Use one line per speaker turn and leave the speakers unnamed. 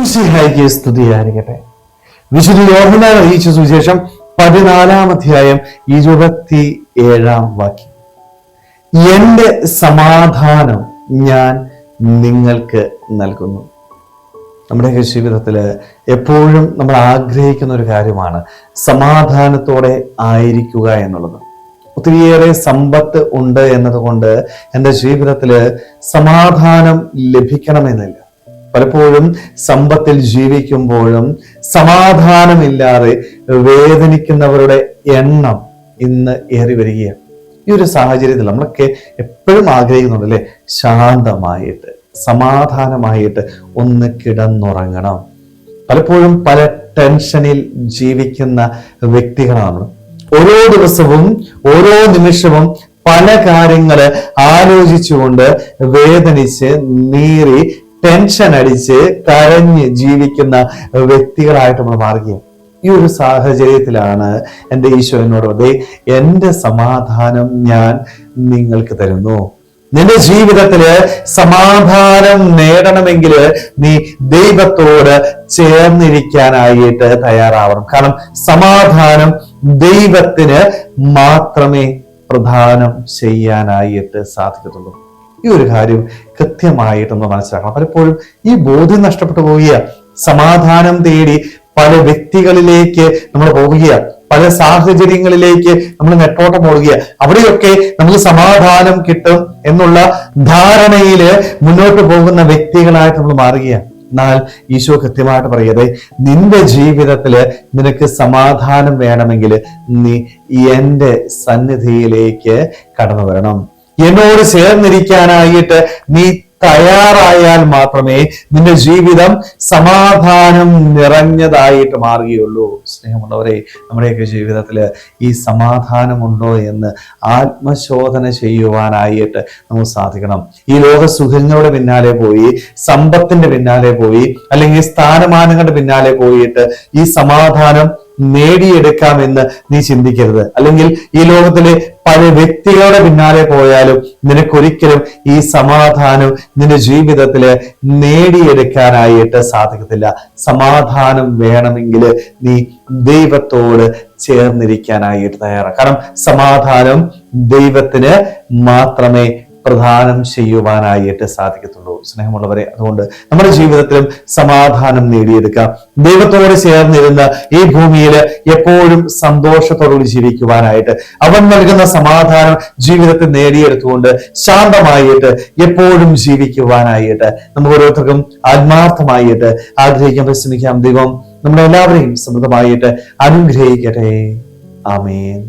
മിശിഹായ്ക്ക് സ്തുതിയായിരിക്കട്ടെ. വിശുദ്ധ യോഹന്നാൻ അറിയിച്ച സുവിശേഷം 14-ാം അധ്യായം 27-ാം വാക്യം. എന്റെ സമാധാനം ഞാൻ നിങ്ങൾക്ക് നൽകുന്നു. നമ്മുടെ ജീവിതത്തില് എപ്പോഴും നമ്മൾ ആഗ്രഹിക്കുന്ന ഒരു കാര്യമാണ് സമാധാനത്തോടെ ആയിരിക്കുക എന്നുള്ളത്. ഒത്തിരിയേറെ സമ്പത്ത് ഉണ്ട് എന്നതുകൊണ്ട് എൻ്റെ ജീവിതത്തില് സമാധാനം ലഭിക്കണമെന്നില്ല. പലപ്പോഴും സമ്പത്തിൽ ജീവിക്കുമ്പോഴും സമാധാനമില്ലാതെ വേദനിക്കുന്നവരുടെ എണ്ണം ഇന്ന് ഏറി വരികയാണ്. ഈ ഒരു സാഹചര്യത്തിൽ നമ്മളൊക്കെ എപ്പോഴും ആഗ്രഹിക്കുന്നുണ്ട് അല്ലേ, ശാന്തമായിട്ട് സമാധാനമായിട്ട് ഒന്ന് കിടന്നുറങ്ങണം. പലപ്പോഴും പല ടെൻഷനിൽ ജീവിക്കുന്ന വ്യക്തികളാണ്. ഓരോ ദിവസവും ഓരോ നിമിഷവും പല കാര്യങ്ങള് ആലോചിച്ചുകൊണ്ട് വേദനിച്ച് നീറി ടെൻഷൻ അടിച്ച് കരഞ്ഞ് ജീവിക്കുന്ന വ്യക്തികളായിട്ട് നമ്മൾ മാറുകയാണ്. ഈ ഒരു സാഹചര്യത്തിലാണ് എൻ്റെ ഈശോ എന്നോട് അതെ, എൻ്റെ സമാധാനം ഞാൻ നിങ്ങൾക്ക് തരുന്നു. നിന്റെ ജീവിതത്തില് സമാധാനം നേടണമെങ്കിൽ നീ ദൈവത്തോട് ചേർന്നിരിക്കാനായിട്ട് തയ്യാറാവണം. കാരണം സമാധാനം ദൈവത്തിന് മാത്രമേ പ്രദാനം ചെയ്യാനായിട്ട് സാധിക്കത്തുള്ളൂ. ഈ ഒരു കാര്യം കൃത്യമായിട്ട് നമ്മൾ മനസ്സിലാക്കണം. പലപ്പോഴും ഈ ബോധ്യം നഷ്ടപ്പെട്ടു പോവുകയാണ്. സമാധാനം തേടി പല വ്യക്തികളിലേക്ക് നമ്മൾ പോവുകയാണ്, പല സാഹചര്യങ്ങളിലേക്ക് നമ്മൾ നെട്ടോട്ടം ഓടുകയാണ്. അവിടെയൊക്കെ നമുക്ക് സമാധാനം കിട്ടും എന്നുള്ള ധാരണയില് മുന്നോട്ട് പോകുന്ന വ്യക്തികളായിട്ട് നമ്മൾ മാറുകയാണ്. എന്നാൽ ഈശോ കൃത്യമായിട്ട് പറയതെ, നിന്റെ ജീവിതത്തില് നിനക്ക് സമാധാനം വേണമെങ്കിൽ നീ എൻ്റെ സന്നിധിയിലേക്ക് കടന്നു വരണം. എന്നോട് ചേർന്നിരിക്കാനായിട്ട് നീ തയ്യാറായാൽ മാത്രമേ നിന്റെ ജീവിതം സമാധാനം നിറഞ്ഞതായിട്ട് മാറുകയുള്ളൂ. സ്നേഹമുള്ളവരെ, നമ്മുടെയൊക്കെ ജീവിതത്തില് ഈ സമാധാനമുണ്ടോ എന്ന് ആത്മശോധന ചെയ്യുവാനായിട്ട് നമുക്ക് സാധിക്കണം. ഈ ലോക സുഖങ്ങളുടെ പിന്നാലെ പോയി, സമ്പത്തിന്റെ പിന്നാലെ പോയി, അല്ലെങ്കിൽ സ്ഥാനമാനങ്ങളുടെ പിന്നാലെ പോയിട്ട് ഈ സമാധാനം നേടിയെടുക്കാമെന്ന് നീ ചിന്തിക്കരുത്. അല്ലെങ്കിൽ ഈ ലോകത്തിലെ പല വ്യക്തികളുടെ പിന്നാലെ പോയാലും നിനക്കൊരിക്കലും ഈ സമാധാനം നിന്റെ ജീവിതത്തില് നേടിയെടുക്കാനായിട്ട് സാധിക്കത്തില്ല. സമാധാനം വേണമെങ്കിൽ നീ ദൈവത്തോട് ചേർന്നിരിക്കാനായിട്ട് തയ്യാറാണ്. കാരണം സമാധാനം ദൈവത്തിന് മാത്രമേ പ്രദാനം ചെയ്യുവാനായിട്ട് സാധിക്കത്തുള്ളൂ. സ്നേഹമുള്ളവരെ, അതുകൊണ്ട് നമ്മുടെ ജീവിതത്തിലും സമാധാനം നേടിയെടുക്കാം. ദൈവത്തോട് ചേർന്നിരുന്ന് ഈ ഭൂമിയിൽ എപ്പോഴും സന്തോഷത്തോടുകൂടി ജീവിക്കുവാനായിട്ട്, അവൻ നൽകുന്ന സമാധാനം ജീവിതത്തിൽ നേടിയെടുത്തുകൊണ്ട് ശാന്തമായിട്ട് എപ്പോഴും ജീവിക്കുവാനായിട്ട് നമുക്ക് ഓരോരുത്തർക്കും ആത്മാർത്ഥമായിട്ട് ആഗ്രഹിക്കാൻ പരിശ്രമിക്കാം. ദൈവം നമ്മളെല്ലാവരെയും സമൃദ്ധമായിട്ട് അനുഗ്രഹിക്കട്ടെ. ആമേൻ.